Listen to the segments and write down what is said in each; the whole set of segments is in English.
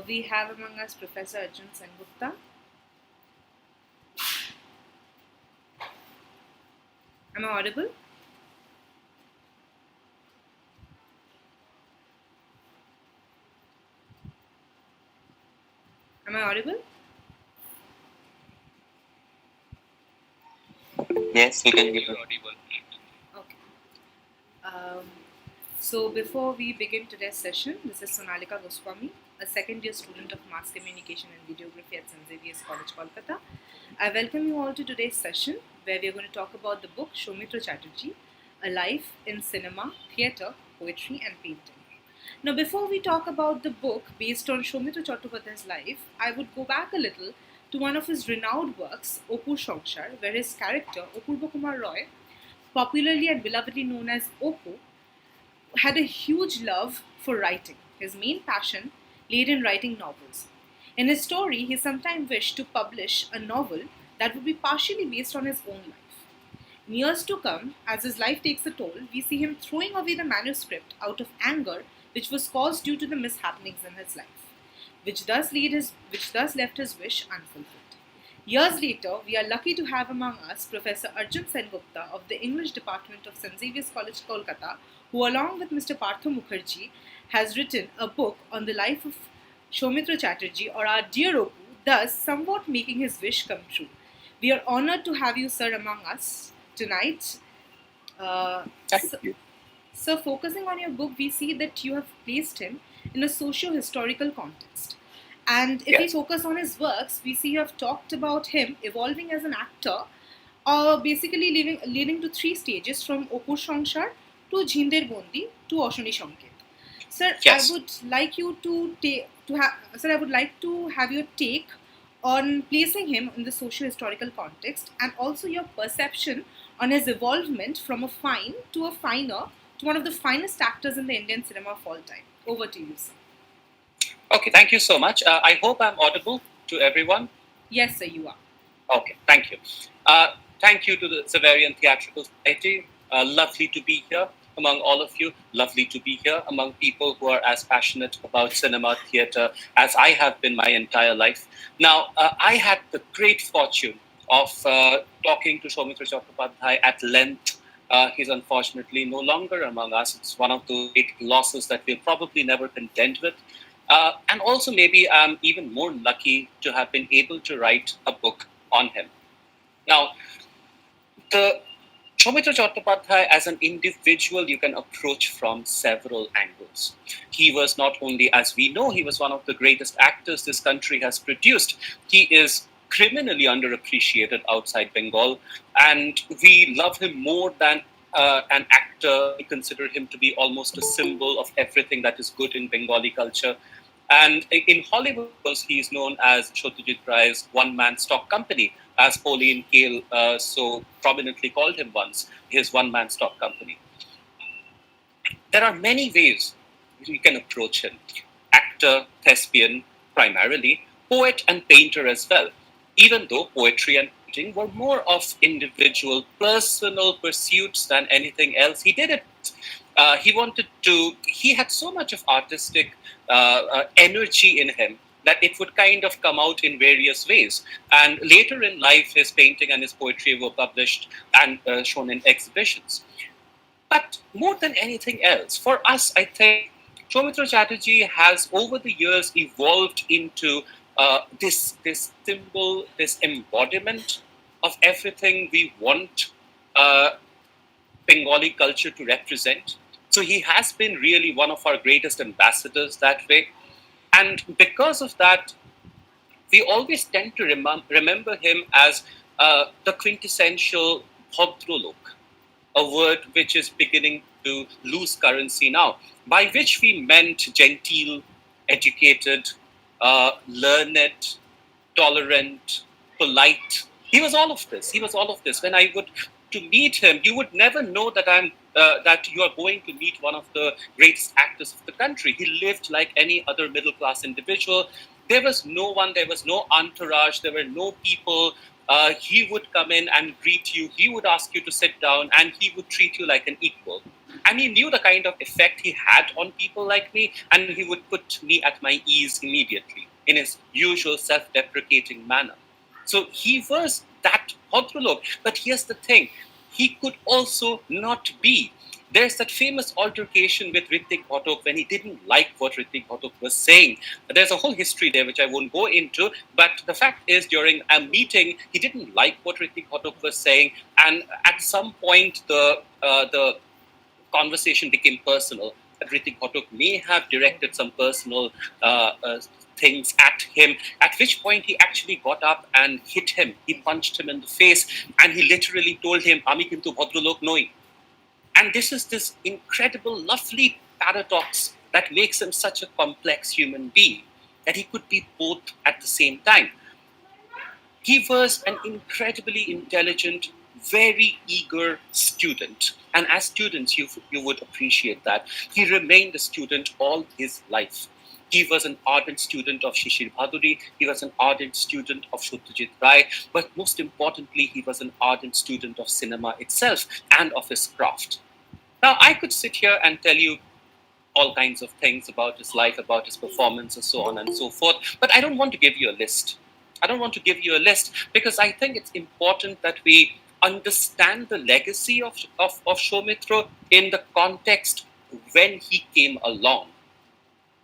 We have among us Professor Arjun Sengupta. Am I audible? Am I audible? Yes, we can give audible. Okay. So before we begin today's session, this is Sonalika Goswami, a second-year student of Mass Communication and Videography at Sengupta College, Kolkata. I welcome you all to today's session, where we are going to talk about the book Soumitra Chatterjee, A Life in Cinema, Theatre, Poetry and Painting. Now, before we talk about the book based on Soumitra Chattopadhyay's life, I would go back a little to one of his renowned works, Opur Songshar, where his character, Opurba Kumar Roy, popularly and belovedly known as Opu, had a huge love for writing. His main passion laid in writing novels. In his story, he sometimes wished to publish a novel that would be partially based on his own life. In years to come, as his life takes a toll, we see him throwing away the manuscript out of anger which was caused due to the mishappenings in his life, which thus left his wish unfulfilled. Years later, we are lucky to have among us Professor Arjun Sengupta of the English Department of St. Xavier's College, Kolkata, who, along with Mr. Partha Mukherjee, has written a book on the life of Soumitra Chatterjee, or our dear Opu, thus somewhat making his wish come true. We are honored to have you, sir, among us tonight. Thank you. So, focusing on your book, we see that you have placed him in a socio-historical context. And if we focus on his works, we see you have talked about him evolving as an actor, basically leading to three stages from Opur Songshar to Jhinder Bondi to Oshoni Sanket. Sir, Yes. I would like you I would like to have your take on placing him in the socio-historical context, and also your perception on his evolvement from a fine to a finer to one of the finest actors in the Indian cinema of all time. Over to you, sir. Okay, thank you so much. I hope I'm audible to everyone. Yes, sir, you are. Okay, thank you. Thank you to the Severian Theatrical Society. Lovely to be here among all of you. Lovely to be here among people who are as passionate about cinema, theatre as I have been my entire life. Now, I had the great fortune of talking to Soumitra Chattopadhyay at length. He's unfortunately no longer among us. It's one of the great losses that we'll probably never contend with. And also, maybe I'm even more lucky to have been able to write a book on him. Now, the Soumitra Chattopadhyay as an individual you can approach from several angles. He was not only, as we know, he was one of the greatest actors this country has produced. He is criminally underappreciated outside Bengal, and we love him more than an actor. We consider him to be almost a symbol of everything that is good in Bengali culture. And in Hollywood, he is known as Satyajit-Ray's one-man stock company, as Pauline Kael so prominently called him once, his one-man stock company. There are many ways we can approach him. Actor, thespian, primarily, poet and painter as well, even though poetry and painting were more of individual, personal pursuits than anything else. He did it. He had so much of artistic energy in him that it would kind of come out in various ways. And later in life, his painting and his poetry were published and shown in exhibitions. But more than anything else, for us, I think Soumitra Chatterjee has over the years evolved into this symbol, this embodiment of everything we want Bengali culture to represent. So he has been really one of our greatest ambassadors that way. And because of that, we always tend to remember him as the quintessential Bhadralok, a word which is beginning to lose currency now, by which we meant genteel, educated, learned, tolerant, polite. He was all of this. He was all of this. When I would to meet him, you would never know that you are going to meet one of the greatest actors of the country. He lived like any other middle class individual. There was no one. There was no entourage. There were no people. He would come in and greet you. He would ask you to sit down, and he would treat you like an equal. And he knew the kind of effect he had on people like me, and he would put me at my ease immediately in his usual self-deprecating manner. So he was that Bhadralok. But here's the thing, he could also not be. There's that famous altercation with Ritik Ghatok when he didn't like what Ritik Ghatok was saying. There's a whole history there which I won't go into, but the fact is during a meeting, he didn't like what Ritik Ghatok was saying, and at some point the conversation became personal. Ritik Ghatok may have directed some personal things at him, at which point he actually got up and hit him. He punched him in the face, and he literally told him, Ami kintu Bhadralok noi. And this is this incredible, lovely paradox that makes him such a complex human being, that he could be both at the same time. He was an incredibly intelligent, very eager student. And as students, you would appreciate that. He remained a student all his life. He was an ardent student of Shishir Bhaduri. He was an ardent student of Satyajit-Ray. But most importantly, he was an ardent student of cinema itself and of his craft. Now, I could sit here and tell you all kinds of things about his life, about his performance, and so on and so forth. But I don't want to give you a list. I don't want to give you a list because I think it's important that we understand the legacy of Soumitra in the context when he came along.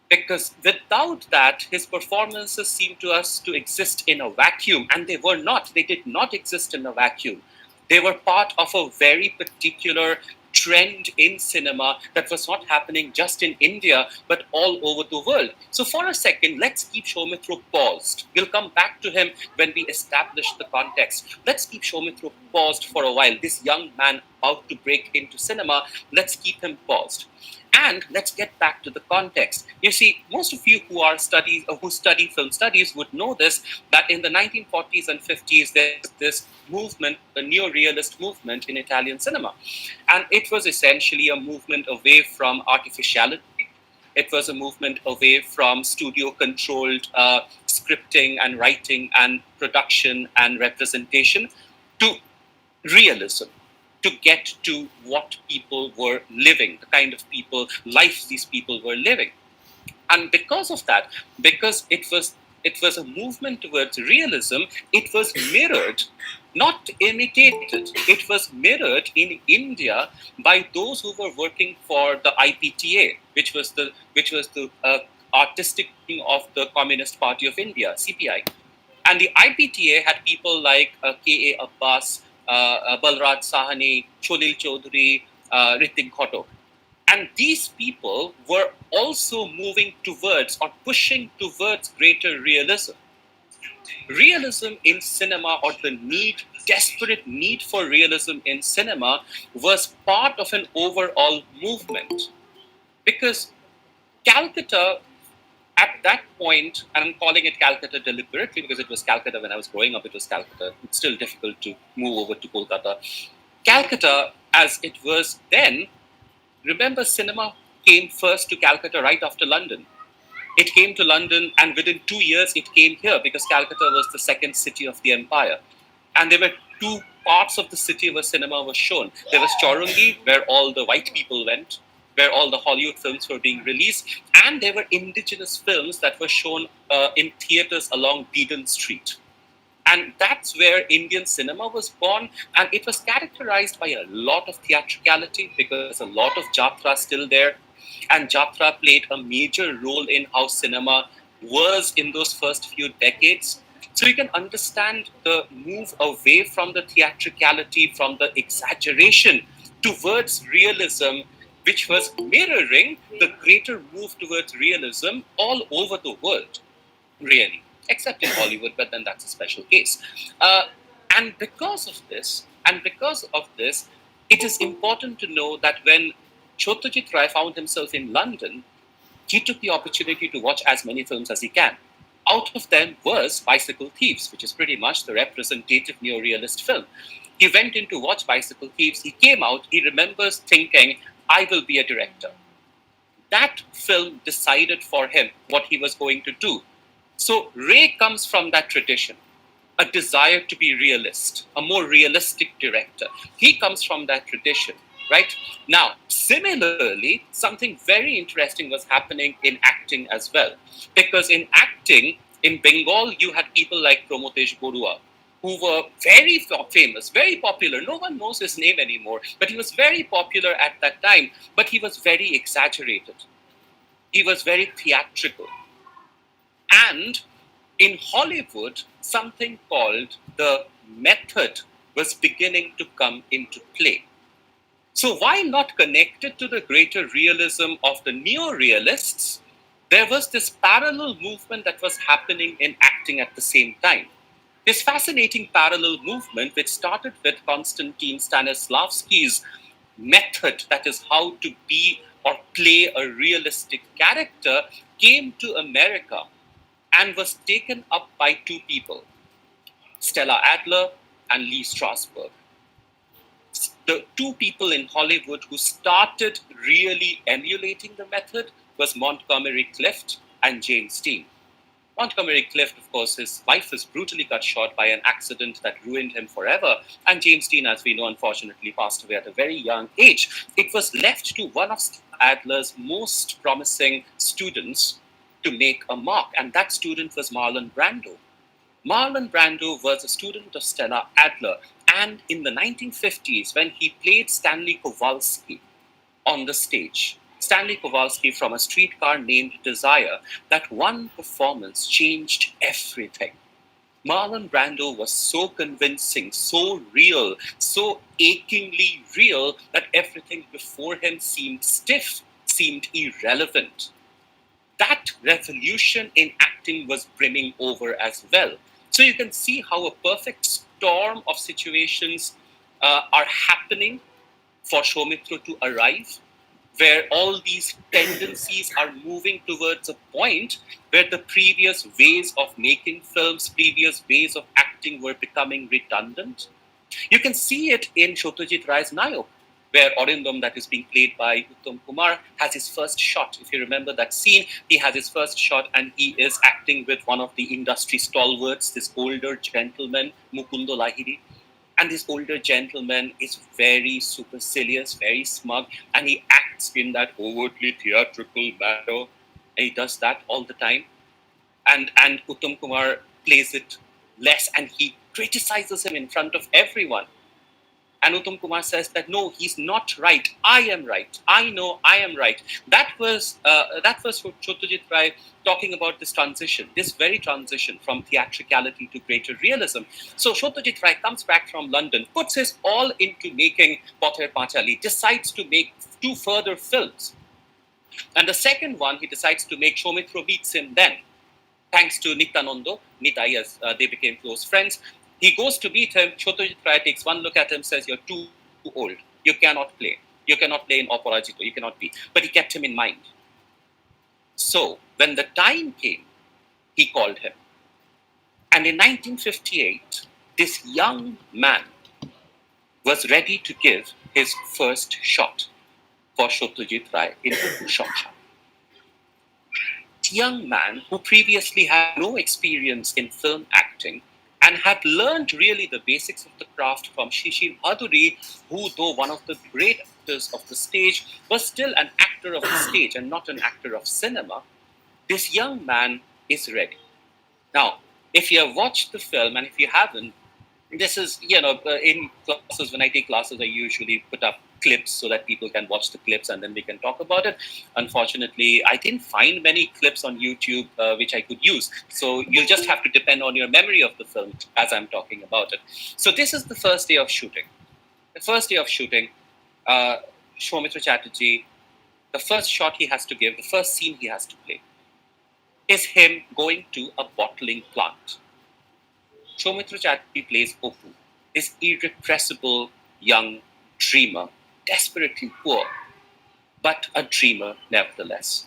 Because without that, his performances seem to us to exist in a vacuum, and they were not. They did not exist in a vacuum. They were part of a very particular trend in cinema that was not happening just in India, but all over the world. So for a second, let's keep Soumitra paused. We'll come back to him when we establish the context. Let's keep Soumitra paused for a while. This young man about to break into cinema, let's keep him paused. And let's get back to the context. You see, most of you who study film studies would know this, that in the 1940s and 50s, there was this movement, the neo-realist movement in Italian cinema. And it was essentially a movement away from artificiality. It was a movement away from studio-controlled scripting and writing and production and representation to realism, to get to what people were living, the kind of life these people were living. And because of that, because it was a movement towards realism, it was mirrored, not imitated. It was mirrored in India by those who were working for the IPTA, which was the artistic wing of the Communist Party of India, CPI. And the IPTA had people like K.A. Abbas, Balraj Sahani, Cholil Chaudhary, Ritik Ghatok. And these people were also moving towards or pushing towards greater realism. Realism in cinema, or the desperate need for realism in cinema, was part of an overall movement. Because Calcutta, at that point, and I'm calling it Calcutta deliberately because it was Calcutta when I was growing up, it was Calcutta. It's still difficult to move over to Kolkata. Calcutta, as it was then, remember, cinema came first to Calcutta right after London. It came to London, and within 2 years, it came here because Calcutta was the second city of the empire. And there were two parts of the city where cinema was shown. There was Chaurungi, where all the white people went, where all the Hollywood films were being released, and there were indigenous films that were shown in theaters along Beedon Street. And that's where Indian cinema was born, and it was characterized by a lot of theatricality because there's a lot of Jatra still there, and Jatra played a major role in how cinema was in those first few decades. So you can understand the move away from the theatricality, from the exaggeration, towards realism, which was mirroring the greater move towards realism all over the world, really, except in Hollywood, but then that's a special case. And because of this, it is important to know that when Satyajit-Ray found himself in London, he took the opportunity to watch as many films as he can. Out of them was Bicycle Thieves, which is pretty much the representative neo-realist film. He went in to watch Bicycle Thieves. He came out, he remembers thinking, I will be a director. That film decided for him what he was going to do. So Ray comes from that tradition, a desire to be realist, a more realistic director. He comes from that tradition. right? Now, similarly, something very interesting was happening in acting as well. Because in acting, in Bengal, you had people like Promotesh Borua, who were very famous, very popular. No one knows his name anymore, but he was very popular at that time. But he was very exaggerated. He was very theatrical. And in Hollywood, something called the method was beginning to come into play. So, while not connected to the greater realism of the neo-realists, there was this parallel movement that was happening in acting at the same time. This fascinating parallel movement, which started with Konstantin Stanislavski's method, that is, how to be or play a realistic character, came to America and was taken up by two people, Stella Adler and Lee Strasberg. The two people in Hollywood who started really emulating the method was Montgomery Clift and James Dean. Montgomery Clift, of course, his wife was brutally cut short by an accident that ruined him forever. And James Dean, as we know, unfortunately passed away at a very young age. It was left to one of Adler's most promising students to make a mark, and that student was Marlon Brando. Marlon Brando was a student of Stella Adler, and in the 1950s, when he played Stanley Kowalski on the stage, Stanley Kowalski from A Streetcar Named Desire, that one performance changed everything. Marlon Brando was so convincing, so real, so achingly real that everything before him seemed stiff, seemed irrelevant. That revolution in acting was brimming over as well. So you can see how a perfect storm of situations are happening for Soumitra to arrive, where all these tendencies are moving towards a point where the previous ways of making films, previous ways of acting were becoming redundant. You can see it in Satyajit Ray's Nayok, where Arindam, that is being played by Uttam Kumar, has his first shot. If you remember that scene, he has his first shot and he is acting with one of the industry stalwarts, this older gentleman, Mukundo Lahiri. And this older gentleman is very supercilious, very smug, and he acts in that overtly theatrical manner. And he does that all the time. And Uttam Kumar plays it less, and he criticizes him in front of everyone. And Uttam Kumar says that no, he's not right. I am right. I know I am right. That was Satyajit Ray talking about this transition, this very transition from theatricality to greater realism. So Satyajit Ray comes back from London, puts his all into making Pather Panchali, decides to make two further films. And the second one he decides to make, Soumitra meets him then. Thanks to Nityananda, Nitai, as they became close friends. He goes to meet him. Satyajit Ray takes one look at him, says, "You're too old. You cannot play. You cannot play in Oporajito. You cannot be." But he kept him in mind. So when the time came, he called him. And in 1958, this young man was ready to give his first shot for Satyajit Ray in Shoksha. Young man who previously had no experience in film acting and had learned really the basics of the craft from Shishir Bhaduri, who, though one of the great actors of the stage, was still an actor of the stage and not an actor of cinema. This young man is ready. Now, if you have watched the film, and if you haven't, this is, in classes, when I take classes, I usually put up clips so that people can watch the clips and then we can talk about it. Unfortunately, I didn't find many clips on YouTube which I could use. So you'll just have to depend on your memory of the film as I'm talking about it. So this is the first day of shooting. The first day of shooting, Soumitra Chatterjee, the first shot he has to give, the first scene he has to play, is him going to a bottling plant. Soumitra Chatterjee plays Opu, this irrepressible young dreamer, desperately poor, but a dreamer nevertheless.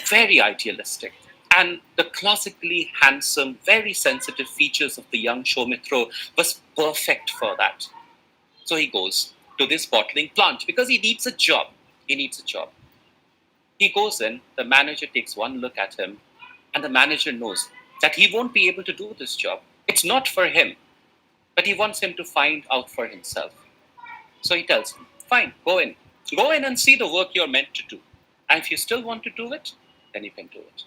Very idealistic. And the classically handsome, very sensitive features of the young Soumitra was perfect for that. So he goes to this bottling plant because he needs a job. He needs a job. He goes in, the manager takes one look at him, and the manager knows that he won't be able to do this job. It's not for him, but he wants him to find out for himself. So he tells him, Fine, go in. Go in and see the work you're meant to do. And if you still want to do it, then you can do it.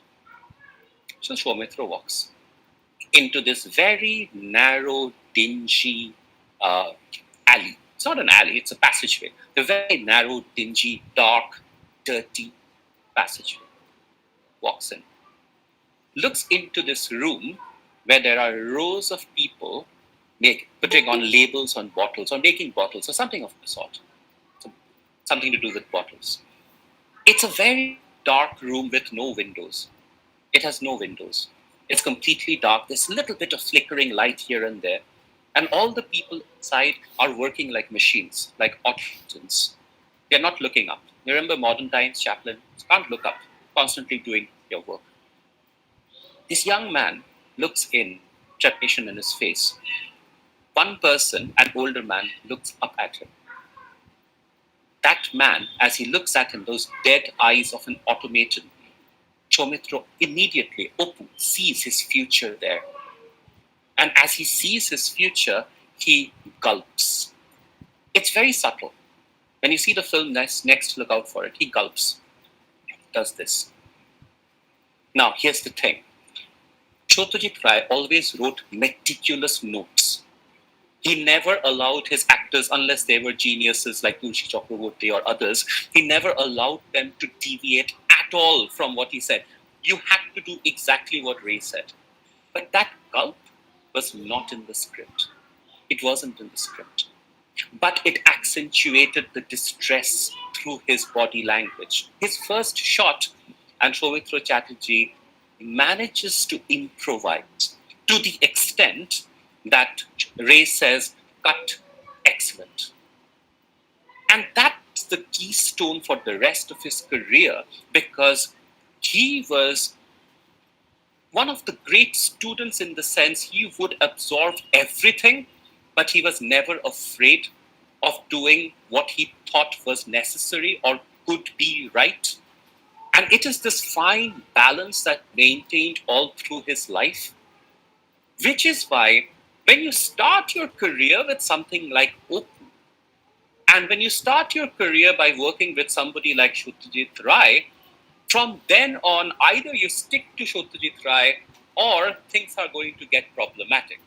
So Soumitra walks into this very narrow, dingy alley. It's not an alley, it's a passageway. The very narrow, dingy, dark, dirty passageway. Walks in. Looks into this room where there are rows of people putting on labels on bottles or making bottles or something of the sort. Something to do with bottles. It's a very dark room with no windows. It has no windows. It's completely dark. There's a little bit of flickering light here and there. And all the people inside are working like machines, like automatons. They're not looking up. Remember modern times, chaplains can't look up, constantly doing your work. This young man looks in, trepidation in his face. One person, an older man, looks up at him. That man, as he looks at him, those dead eyes of an automaton, Soumitra immediately, Opu, sees his future there. And as he sees his future, he gulps. It's very subtle. When you see the film next, look out for it. He gulps. He does this. Now, here's the thing. Chatterjee-A always wrote meticulous notes. He never allowed his actors, unless they were geniuses like Tulsi Chakraborty or others, he never allowed them to deviate at all from what he said. You had to do exactly what Ray said. But that gulp was not in the script. It wasn't in the script. But it accentuated the distress through his body language. His first shot, and Soumitra Chatterjee manages to improvise to the extent that Ray says, cut, excellent. And that's the keystone for the rest of his career, because he was one of the great students in the sense he would absorb everything, but he was never afraid of doing what he thought was necessary or could be right. And it is this fine balance that maintained all through his life, which is why when you start your career with something like Opu, and when you start your career by working with somebody like Chatterjee-A, from then on, either you stick to Chatterjee-A or things are going to get problematic.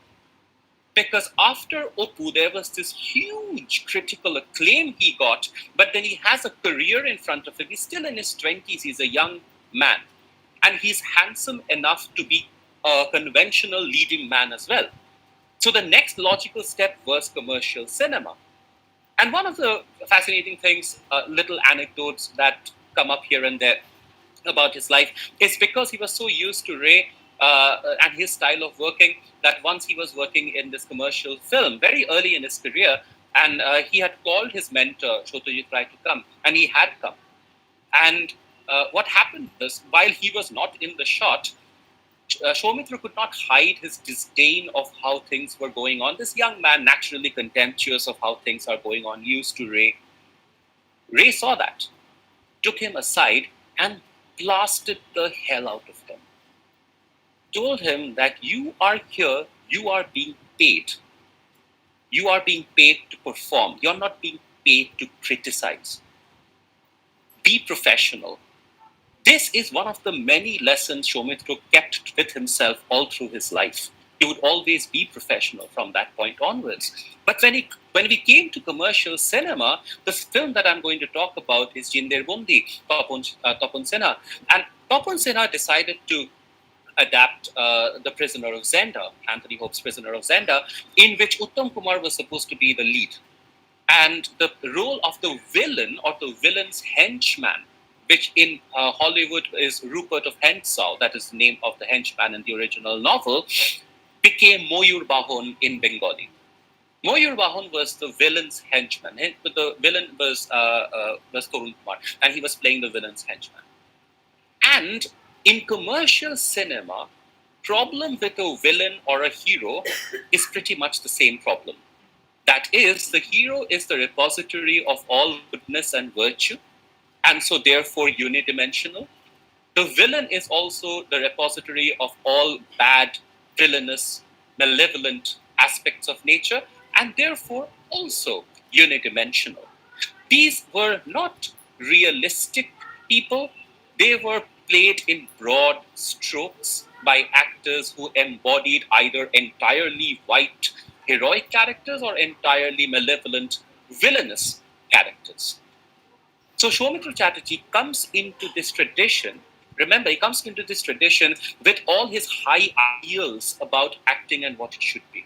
Because after Opu, there was this huge critical acclaim he got, but then he has a career in front of him. He's still in his 20s, he's a young man, and he's handsome enough to be a conventional leading man as well. So the next logical step was commercial cinema. And one of the fascinating things, little anecdotes that come up here and there about his life, is because he was so used to Ray and his style of working, that once he was working in this commercial film very early in his career, and he had called his mentor, Chatterjee-A, to come, and he had come. And what happened was, while he was not in the shot, Soumitra could not hide his disdain of how things were going on. This young man, naturally contemptuous of how things are going on, used to Ray. Ray saw that, took him aside, and blasted the hell out of him. Told him that you are here, you are being paid. You are being paid to perform. You're not being paid to criticize. Be professional. This is one of the many lessons Soumitra kept with himself all through his life. He would always be professional from that point onwards. But when we came to commercial cinema, the film that I'm going to talk about is Jinder Bundi, Topun Sinha. And Topun Sinha decided to adapt The Prisoner of Zenda, Anthony Hope's Prisoner of Zenda, in which Uttam Kumar was supposed to be the lead. And the role of the villain, or the villain's henchman, which in Hollywood is Rupert of Hentzau, that is the name of the henchman in the original novel, became Moyur Bahon in Bengali. Moyur Bahon was the villain's henchman. The villain was Tarun Kumar, and he was playing the villain's henchman. And in commercial cinema, problem with a villain or a hero is pretty much the same problem. That is, the hero is the repository of all goodness and virtue, and so therefore unidimensional. The villain is also the repository of all bad, villainous, malevolent aspects of nature, and therefore also unidimensional. These were not realistic people. They were played in broad strokes by actors who embodied either entirely white heroic characters or entirely malevolent villainous characters. So Soumitra Chatterjee comes into this tradition. Remember, he comes into this tradition with all his high ideals about acting and what it should be.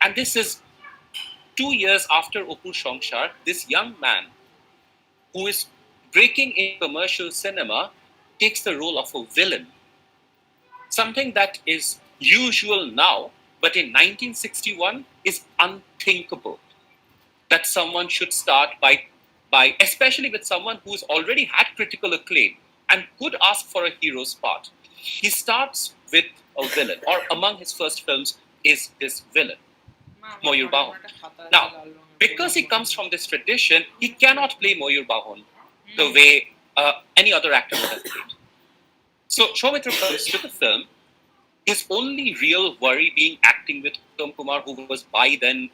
And this is 2 years after Opur Shongshar, this young man who is breaking in commercial cinema takes the role of a villain. Something that is usual now, but in 1961 is unthinkable. That someone should start by especially with someone who's already had critical acclaim and could ask for a hero's part. He starts with a villain, or among his first films is this villain, Moyur Bahon. Now, because he comes from this tradition, he cannot play Moyur Bahon the way any other actor would have played. So Soumitra comes to the film. His only real worry being acting with Uttam Kumar, who was by then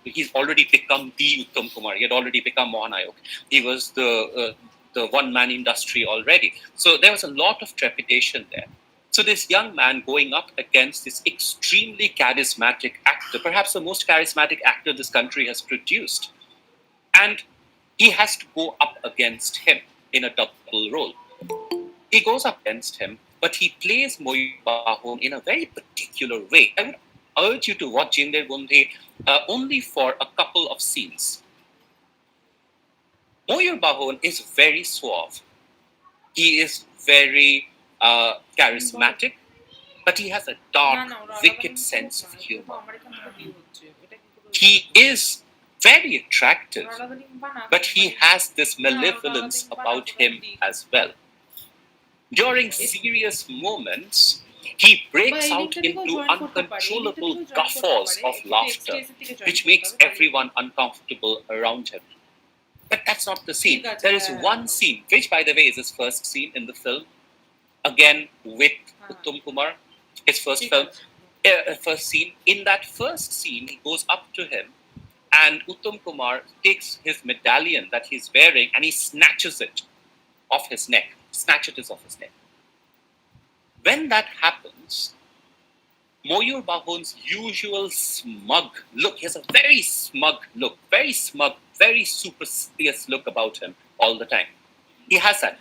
he's already become the Uttam Kumar. He had already become Mohanayok. He was the one-man industry already. So there was a lot of trepidation there. So this young man going up against this extremely charismatic actor, perhaps the most charismatic actor this country has produced. And he has to go up against him in a double role. He goes up against him, but he plays Moyur Bahon in a very particular way. I would urge you to watch Jinder Gundhe only for a couple of scenes. Moyur Bahon is very suave. He is very charismatic, but he has a dark, wicked sense of humor. He is very attractive, but he has this malevolence about him as well. During serious moments, he breaks out into uncontrollable guffaws of laughter, which makes everyone uncomfortable around him. But that's not the scene. There is one scene, which, by the way, is his first scene in the film, again with Uttam Kumar, his first scene. In that first scene, he goes up to him, and Uttam Kumar takes his medallion that he's wearing and he snatches it off his neck. When that happens, Moyur Bahon's usual smug look, he has a very smug look, very supercilious look about him all the time. He has that.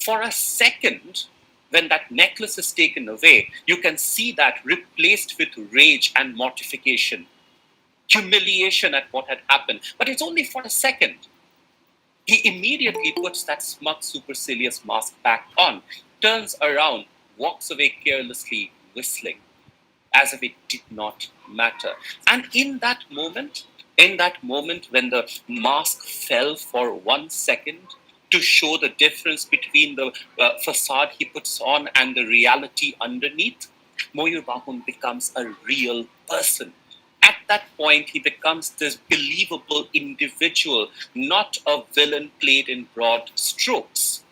For a second, when that necklace is taken away, you can see that replaced with rage and mortification, humiliation at what had happened. But it's only for a second. He immediately puts that smug, supercilious mask back on, turns around, walks away carelessly, whistling, as if it did not matter. And in that moment when the mask fell for 1 second to show the difference between the facade he puts on and the reality underneath, Moyur Bahon becomes a real person. At that point, he becomes this believable individual, not a villain played in broad strokes.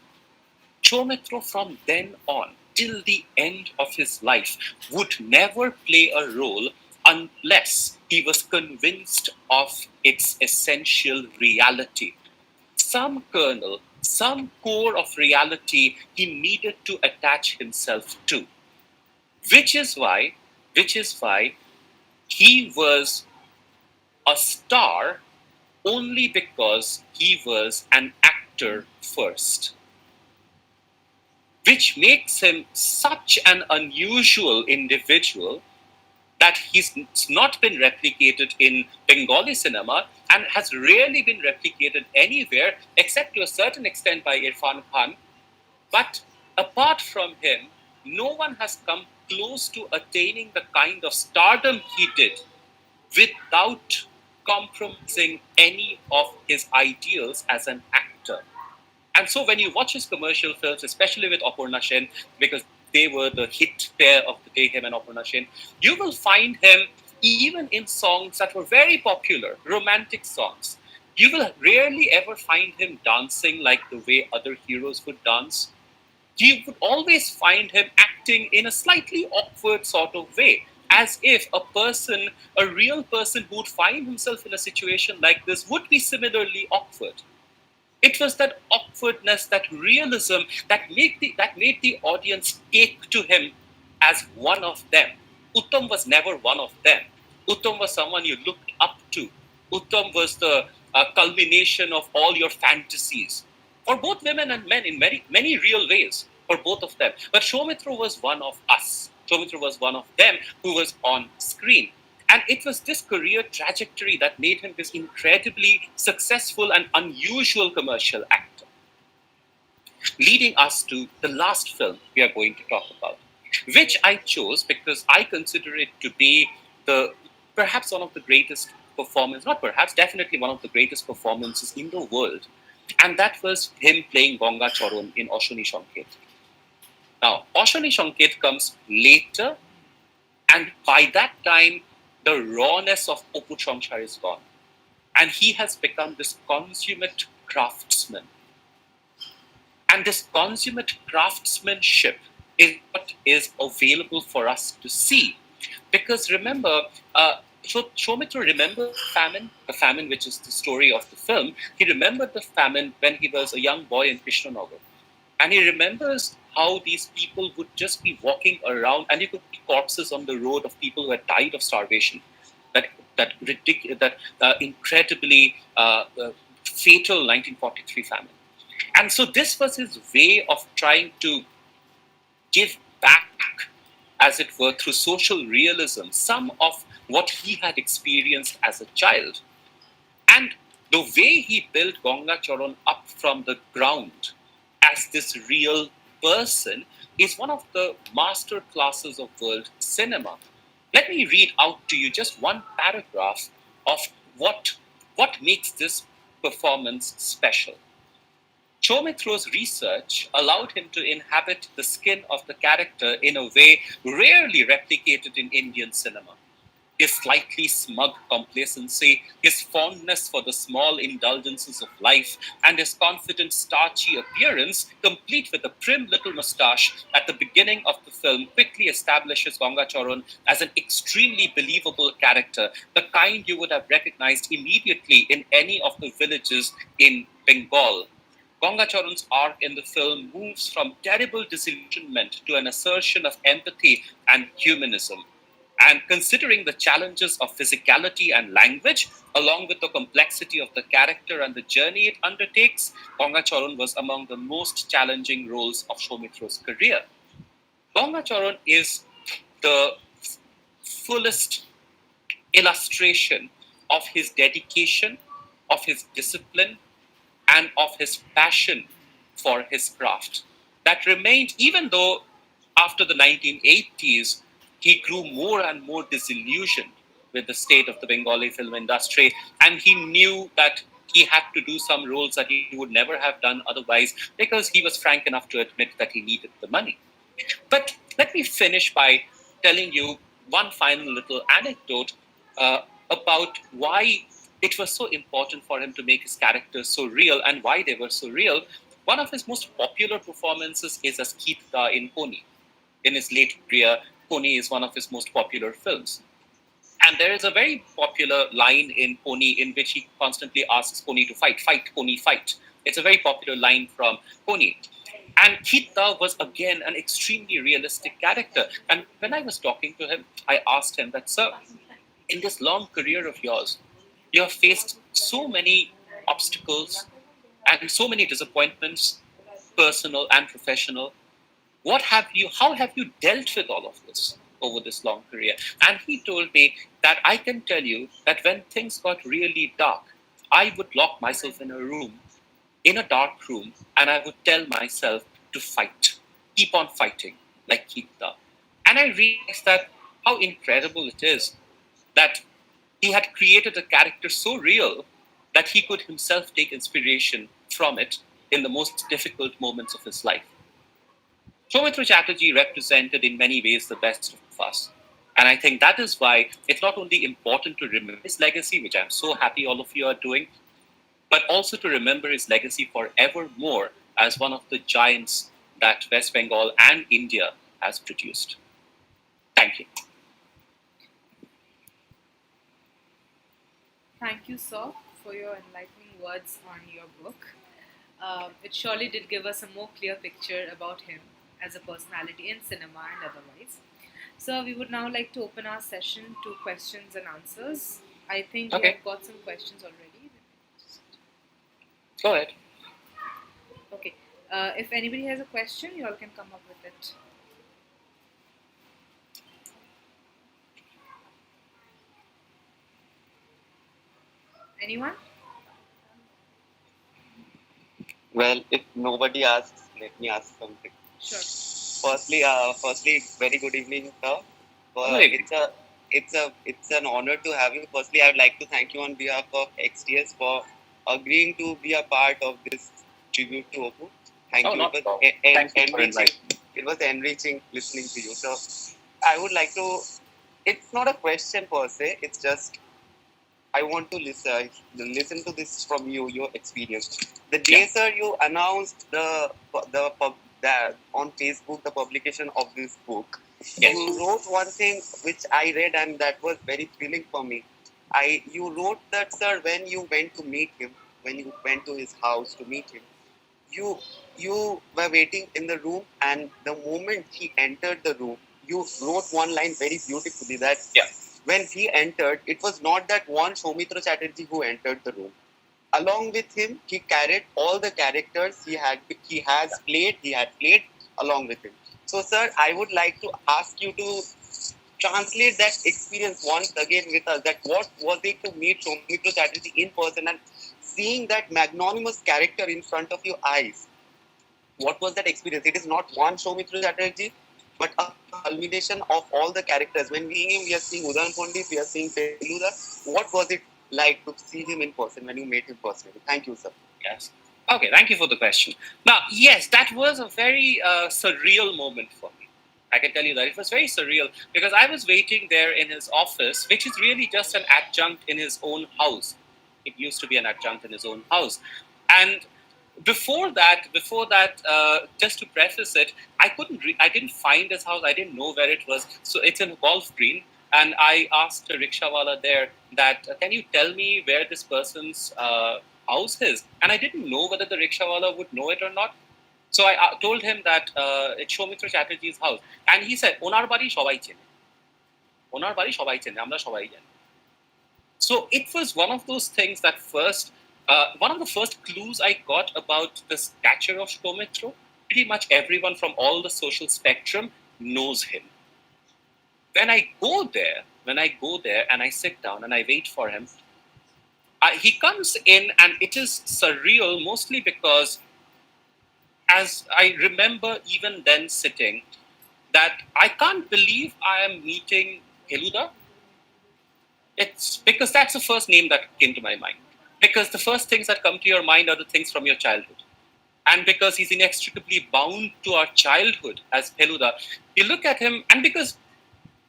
Soumitra, from then on, till the end of his life, would never play a role unless he was convinced of its essential reality. Some kernel, some core of reality he needed to attach himself to. Which is why he was a star only because he was an actor first. Which makes him such an unusual individual that he's not been replicated in Bengali cinema and has rarely been replicated anywhere except to a certain extent by Irfan Khan. But apart from him, no one has come close to attaining the kind of stardom he did without compromising any of his ideals as an actor. And so when you watch his commercial films, especially with Aparna Sen, because they were the hit pair of the day, him and Aparna Sen, you will find him even in songs that were very popular, romantic songs. You will rarely ever find him dancing like the way other heroes would dance. You would always find him acting in a slightly awkward sort of way. as if a real person who would find himself in a situation like this would be similarly awkward. It was that awkwardness, that realism that made the audience take to him as one of them. Uttam was never one of them. Uttam was someone you looked up to. Uttam was the culmination of all your fantasies for both women and men in many real ways for both of them. But Soumitra was one of us. Soumitra was one of them who was on screen. And it was this career trajectory that made him this incredibly successful and unusual commercial actor. Leading us to the last film we are going to talk about, which I chose because I consider it to be the perhaps one of the greatest performances, not perhaps, definitely one of the greatest performances in the world. And that was him playing Ganga Charan in Oshoni Sanket. Now, Oshoni Sanket comes later, and by that time, the rawness of Opu Samsar is gone. And he has become this consummate craftsman. And this consummate craftsmanship is what is available for us to see. Because remember, Soumitra remembered the famine which is the story of the film. He remembered the famine when he was a young boy in Krishnanagar. And he remembers how these people would just be walking around, and you could see corpses on the road of people who had died of starvation. That incredibly fatal 1943 famine. And so this was his way of trying to give back, as it were, through social realism, some of what he had experienced as a child. And the way he built Ganga Charan up from the ground as this real person is one of the master classes of world cinema. Let me read out to you just one paragraph of what makes this performance special. Soumitra's research allowed him to inhabit the skin of the character in a way rarely replicated in Indian cinema. His slightly smug complacency, his fondness for the small indulgences of life, and his confident, starchy appearance, complete with a prim little moustache at the beginning of the film, quickly establishes Ganga Charan as an extremely believable character, the kind you would have recognized immediately in any of the villages in Bengal. Ganga Charan's arc in the film moves from terrible disillusionment to an assertion of empathy and humanism. And considering the challenges of physicality and language, along with the complexity of the character and the journey it undertakes, Ganga Charan was among the most challenging roles of Soumitra's career. Ganga Charan is the fullest illustration of his dedication, of his discipline, and of his passion for his craft. That remained, even though after the 1980s, he grew more and more disillusioned with the state of the Bengali film industry, and he knew that he had to do some roles that he would never have done otherwise because he was frank enough to admit that he needed the money. But let me finish by telling you one final little anecdote about why it was so important for him to make his characters so real and why they were so real. One of his most popular performances is as Keetda in Pony. In his late career, Pony is one of his most popular films. And there is a very popular line in Pony in which he constantly asks Pony to fight, Pony, fight. It's a very popular line from Pony. And Keetda was again an extremely realistic character. And when I was talking to him, I asked him that, sir, in this long career of yours, you have faced so many obstacles and so many disappointments, personal and professional. How have you dealt with all of this over this long career? And he told me that I can tell you that when things got really dark, I would lock myself in a dark room, and I would tell myself to fight, keep on fighting, like Keetda. And I realized that how incredible it is that he had created a character so real that he could himself take inspiration from it in the most difficult moments of his life. Soumitra Chatterjee represented in many ways the best of us. And I think that is why it's not only important to remember his legacy, which I'm so happy all of you are doing, but also to remember his legacy forevermore as one of the giants that West Bengal and India has produced. Thank you. Thank you, sir, for your enlightening words on your book. It surely did give us a more clear picture about him as a personality in cinema and otherwise. So, we would now like to open our session to questions and answers. I think we Okay, have got some questions already. go ahead. Okay, if anybody has a question, you all can come up with it. Anyone? Well, if nobody asks, let me ask something. Sure. Firstly, very good evening, sir. Good evening. It's an honor to have you. Firstly, I would like to thank you on behalf of XTS for agreeing to be a part of this tribute to Oppo. Thank Oh, you. not It at all. was Thank you for enriching. inviting me. It was enriching listening to you. So, I would like to. It's not a question per se. It's just I want to listen to this from you, your experience. The day, Yeah. sir, you announced the on Facebook the publication of this book. Yes. You wrote one thing which I read and that was very thrilling for me. You wrote that, sir, when you went to meet him, when you went to his house to meet him, you you were waiting in the room, and the moment he entered the room, you wrote one line very beautifully that Yeah. when he entered, it was not that one Soumitra Chatterjee who entered the room. Along with him, he carried all the characters he had played along with him. So, sir, I would like to ask you to translate that experience once again with us. That what was it to meet Soumitra Chatterjee in person and seeing that magnanimous character in front of your eyes? What was that experience? It is not one Soumitra Chatterjee, but a culmination of all the characters. When we are seeing Udan Pandit, we are seeing Feluda. What was it like to see him in person when you met him personally? Thank you, sir. Yes. Okay, thank you for the question. Now, yes, that was a very surreal moment for me. I can tell you that it was very surreal because I was waiting there in his office, which is really just an adjunct in his own house. It used to be an adjunct in his own house, and before that, just to preface it, I didn't find his house. I didn't know where it was. So it's in Golf Green, and I asked a rickshawala there that can you tell me where this person's house is? And I didn't know whether the rickshawala would know it or not. So I told him that it's Soumitra Chatterjee's house, and he said, "Onar bari shobai chene, onar bari shobai chene, amra shobai jani." So it was one of those things that one of the first clues I got about the stature of Soumitra. Pretty much everyone from all the social spectrum knows him. When I go there and I sit down and I wait for him, he comes in and it is surreal, mostly because as I remember even then sitting, that I can't believe I am meeting Heluda. It's because that's the first name that came to my mind. Because the first things that come to your mind are the things from your childhood. And because he's inextricably bound to our childhood as Peluda, you look at him, and because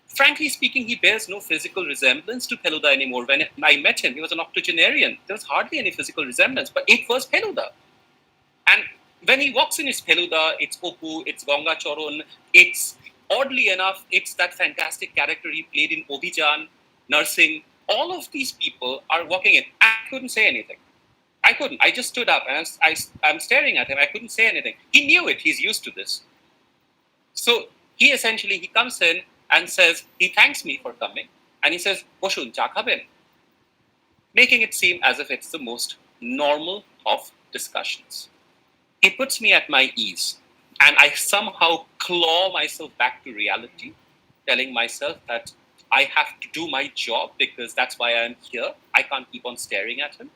frankly speaking, he bears no physical resemblance to Peluda anymore. When I met him, he was an octogenarian. There was hardly any physical resemblance, but it was Peluda. And when he walks in, it's Peluda, it's Opu, it's Gonga Choron, it's oddly enough, it's that fantastic character he played in Obijan, Nursing. All of these people are walking in. I couldn't say anything. I couldn't. I just stood up and I'm staring at him. I couldn't say anything. He knew it. He's used to this. So he comes in and says, he thanks me for coming. And he says, Boshun, cha khaben? Making it seem as if it's the most normal of discussions. He puts me at my ease. And I somehow claw myself back to reality, telling myself that I have to do my job because that's why I'm here. I can't keep on staring at him.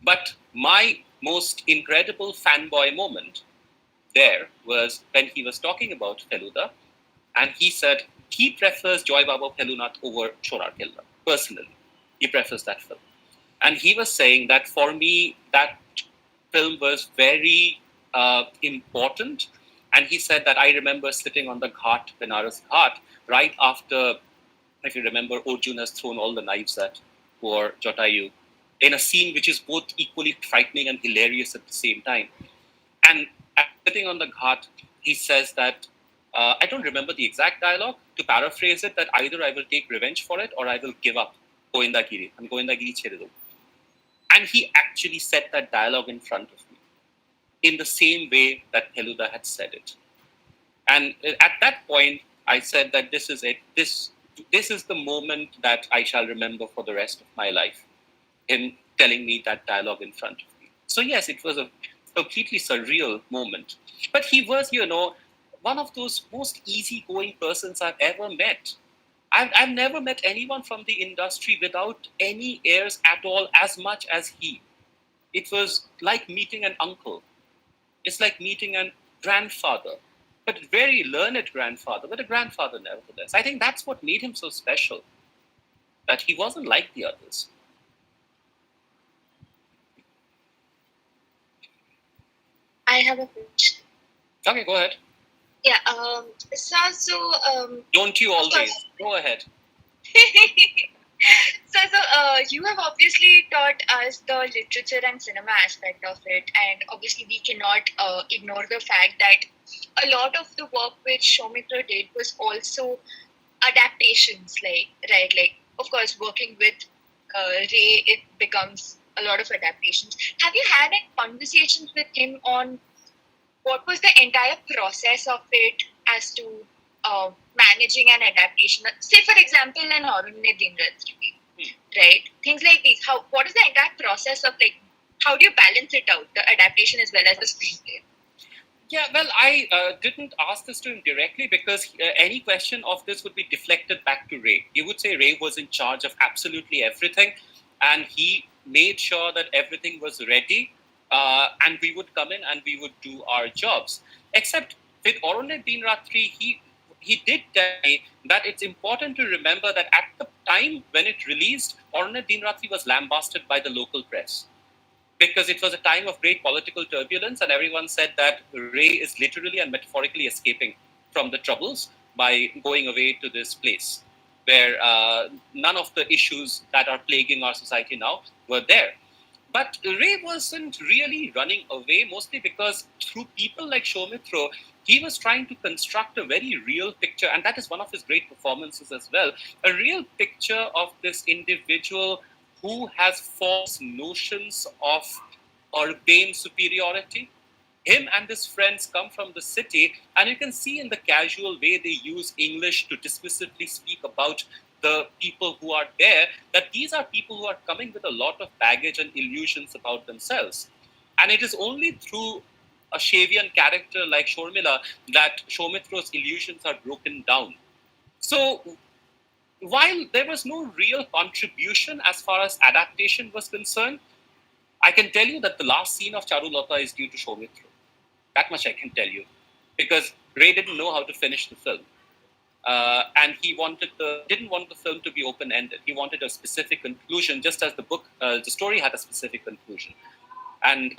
But my most incredible fanboy moment there was when he was talking about Feluda, and he said he prefers Joy Baba Felunath over Chorar Killa. Personally, he prefers that film. And he was saying that for me, that film was very important. And he said that I remember sitting on the Ghat, Benares Ghat, right after, if you remember, Arjun has thrown all the knives at poor Jatayu in a scene which is both equally frightening and hilarious at the same time. And sitting on the Ghat, he says that, I don't remember the exact dialogue, to paraphrase it, that either I will take revenge for it or I will give up. Goindagiri, and Goindagiri chhede do. And he actually said that dialogue in front of me in the same way that Feluda had said it. And at that point, I said that this is it. This is the moment that I shall remember for the rest of my life. Him telling me that dialogue in front of me. So yes, it was a completely surreal moment. But he was, one of those most easygoing persons I've ever met. I've never met anyone from the industry without any airs at all as much as he. It was like meeting an uncle. It's like meeting a grandfather, but very learned grandfather, but a grandfather nevertheless. I think that's what made him so special, that he wasn't like the others. I have a question. Okay, go ahead. Yeah. Don't you always? Go ahead. You have obviously taught us the literature and cinema aspect of it, and obviously we cannot ignore the fact that a lot of the work which Soumitra did was also adaptations, like of course working with Ray, it becomes a lot of adaptations. Have you had any conversations with him on what was the entire process of it as to managing an adaptation? Say, for example, an Arunne Dinratri, right? Things like these. What is the entire process of how do you balance it out, the adaptation as well as the screenplay? Yeah, well, I didn't ask this to him directly because any question of this would be deflected back to Ray. He would say Ray was in charge of absolutely everything, and he made sure that everything was ready, and we would come in and we would do our jobs. Except with Arunne Dinratri, he did tell me that it's important to remember that at the time when it released, Arunne Dinratri was lambasted by the local press, because it was a time of great political turbulence, and everyone said that Ray is literally and metaphorically escaping from the troubles by going away to this place where none of the issues that are plaguing our society now were there. But Ray wasn't really running away, mostly because through people like Soumitra, he was trying to construct a very real picture, and that is one of his great performances as well. A real picture of this individual who has false notions of urbane superiority. Him and his friends come from the city, and you can see in the casual way they use English to dismissively speak about the people who are there, that these are people who are coming with a lot of baggage and illusions about themselves. And it is only through a Shavian character like Shormila that Soumitra's illusions are broken down. So while there was no real contribution as far as adaptation was concerned, I can tell you that the last scene of Charulata is due to Soumitra. That much I can tell you, because Ray didn't know how to finish the film, and he didn't want the film to be open ended. He wanted a specific conclusion, just as the story had a specific conclusion, and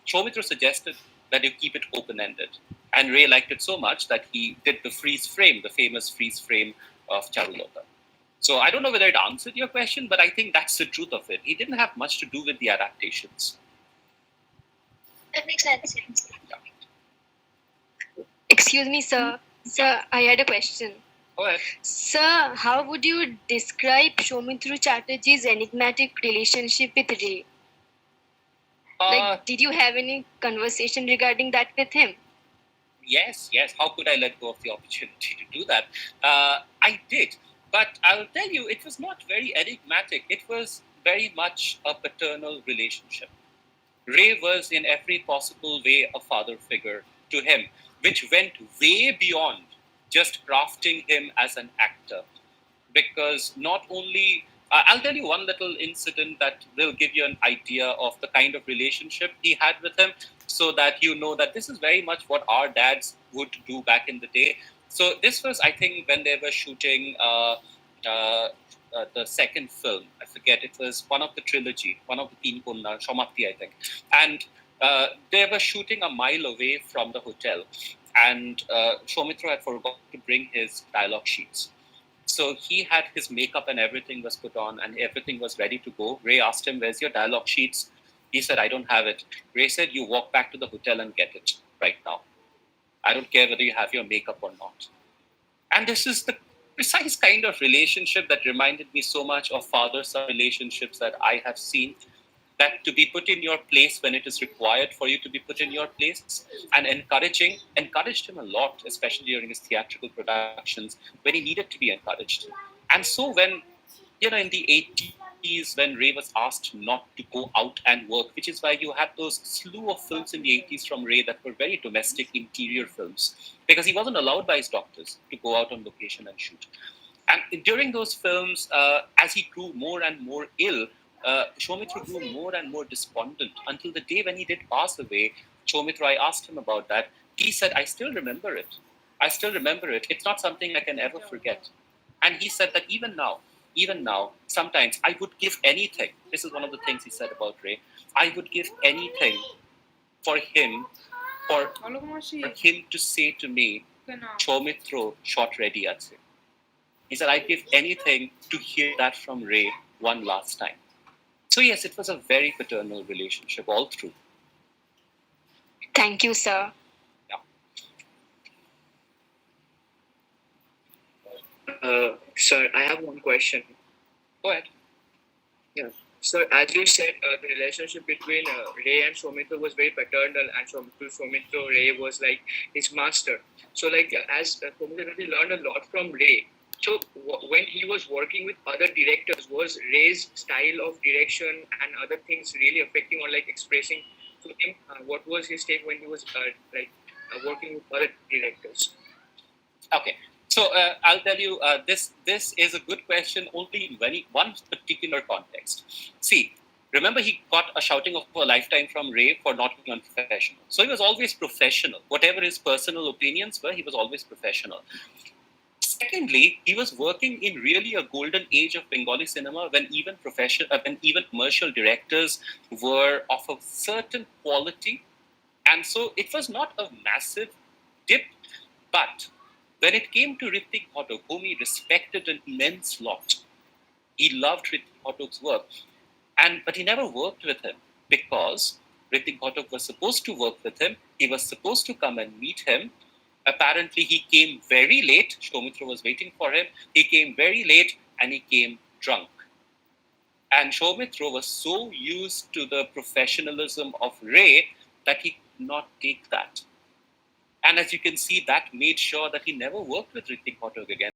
Soumitra suggested that you keep it open ended, and Ray liked it so much that he did the freeze frame, the famous freeze frame of Charulata. So I don't know whether it answered your question, but I think that's the truth of it. He didn't have much to do with the adaptations. That makes sense. Excuse me, sir. Sir, I had a question. Go ahead. Sir, how would you describe Soumitra Chatterjee's enigmatic relationship with Ray? Did you have any conversation regarding that with him? Yes. How could I let go of the opportunity to do that? I did. But I'll tell you, it was not very enigmatic. It was very much a paternal relationship. Ray was in every possible way a father figure to him, which went way beyond just crafting him as an actor. Because not only, I'll tell you one little incident that will give you an idea of the kind of relationship he had with him, so that you know that this is very much what our dads would do back in the day. So this was, I think, when they were shooting the second film. I forget, it was one of the trilogy, one of the Teen Punna, Shomapti, I think. And they were shooting a mile away from the hotel. And Soumitra had forgotten to bring his dialogue sheets. So he had his makeup and everything was put on and everything was ready to go. Ray asked him, "Where's your dialogue sheets?" He said, "I don't have it." Ray said, "You walk back to the hotel and get it right now. I don't care whether you have your makeup or not." And this is the precise kind of relationship that reminded me so much of father-son relationships that I have seen, that to be put in your place when it is required for you to be put in your place, and encouraged him a lot, especially during his theatrical productions when he needed to be encouraged. And so when, in the 80s, when Ray was asked not to go out and work, which is why you had those slew of films in the 80s from Ray that were very domestic interior films, because he wasn't allowed by his doctors to go out on location and shoot. And during those films, as he grew more and more ill, Soumitra grew more and more despondent until the day when he did pass away. Soumitra, I asked him about that. He said, I still remember it. I still remember it. It's not something I can ever forget. And he said that even now, sometimes I would give anything. This is one of the things he said about Ray. I would give anything for him, for him to say to me, Soumitra shot ready at him. He said, I'd give anything to hear that from Ray one last time. So yes, it was a very paternal relationship all through. Thank you, sir. Sir, I have one question. Go ahead. Yeah. So, as you said, the relationship between Ray and Soumitra was very paternal, and Soumitra Ray was like his master. So, like, as Soumitra really learned a lot from Ray. So, when he was working with other directors, was Ray's style of direction and other things really affecting or like expressing to him? What was his take when he was working with other directors? Okay. So I'll tell you, this is a good question only in one particular context. See, remember he got a shouting of a lifetime from Ray for not being unprofessional. So he was always professional. Whatever his personal opinions were, he was always professional. Secondly, he was working in really a golden age of Bengali cinema when even commercial directors were of a certain quality. And so it was not a massive dip, but when it came to Hrithik Ghatak, whom he respected an immense lot, he loved Hrithik Ghatak's work, but he never worked with him because Hrithik Ghatak was supposed to work with him. He was supposed to come and meet him. Apparently, he came very late. Soumitra was waiting for him. He came very late and he came drunk. And Soumitra was so used to the professionalism of Ray that he could not take that. And as you can see, that made sure that he never worked with Hrithik Ghatak again.